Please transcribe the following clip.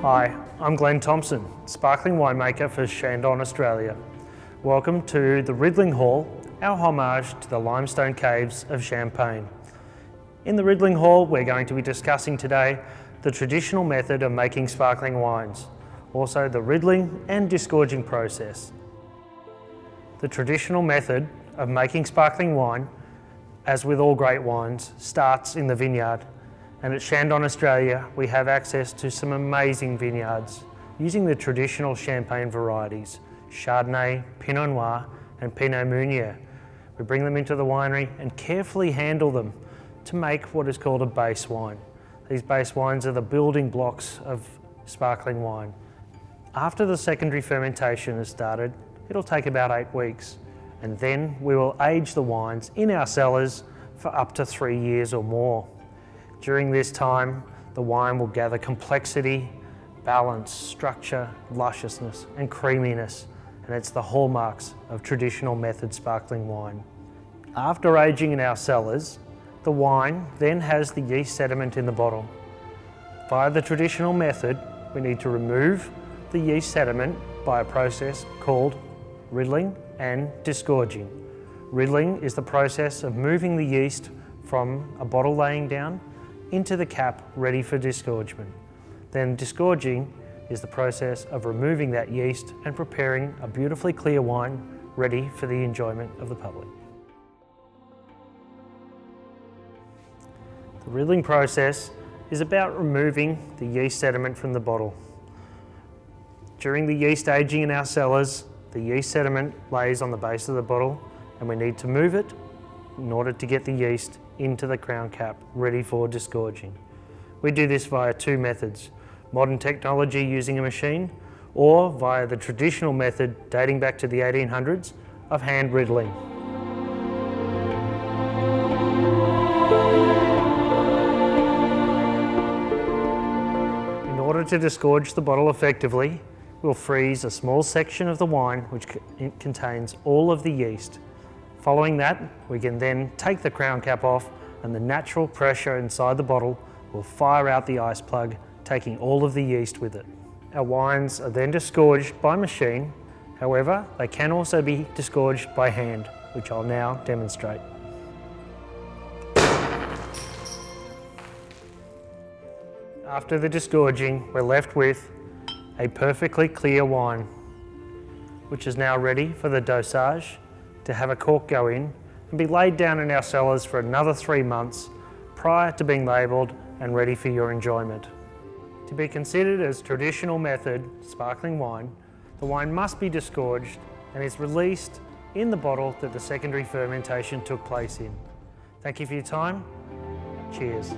Hi, I'm Glenn Thompson, sparkling winemaker for Chandon, Australia. Welcome to the Riddling Hall, our homage to the limestone caves of Champagne. In the Riddling Hall, we're going to be discussing today the traditional method of making sparkling wines, also the riddling and disgorging process. The traditional method of making sparkling wine, as with all great wines, starts in the vineyard. And at Chandon, Australia, we have access to some amazing vineyards using the traditional Champagne varieties, Chardonnay, Pinot Noir and Pinot Meunier. We bring them into the winery and carefully handle them to make what is called a base wine. These base wines are the building blocks of sparkling wine. After the secondary fermentation has started, it'll take about 8 weeks, and then we will age the wines in our cellars for up to 3 years or more. During this time, the wine will gather complexity, balance, structure, lusciousness and creaminess, and it's the hallmarks of traditional method sparkling wine. After aging in our cellars, the wine then has the yeast sediment in the bottle. Via the traditional method, we need to remove the yeast sediment by a process called riddling and disgorging. Riddling is the process of moving the yeast from a bottle laying down into the cap ready for disgorgement. Then disgorging is the process of removing that yeast and preparing a beautifully clear wine ready for the enjoyment of the public. The riddling process is about removing the yeast sediment from the bottle. During the yeast aging in our cellars, the yeast sediment lays on the base of the bottle and we need to move it in order to get the yeast into the crown cap ready for disgorging. We do this via 2 methods, modern technology using a machine or via the traditional method dating back to the 1800s of hand riddling. In order to disgorge the bottle effectively, we'll freeze a small section of the wine which contains all of the yeast. Following that, we can then take the crown cap off and the natural pressure inside the bottle will fire out the ice plug, taking all of the yeast with it. Our wines are then disgorged by machine. However, they can also be disgorged by hand, which I'll now demonstrate. After the disgorging, we're left with a perfectly clear wine, which is now ready for the dosage to have a cork go in and be laid down in our cellars for another 3 months prior to being labelled and ready for your enjoyment. To be considered as traditional method sparkling wine, the wine must be disgorged and is released in the bottle that the secondary fermentation took place in. Thank you for your time. Cheers.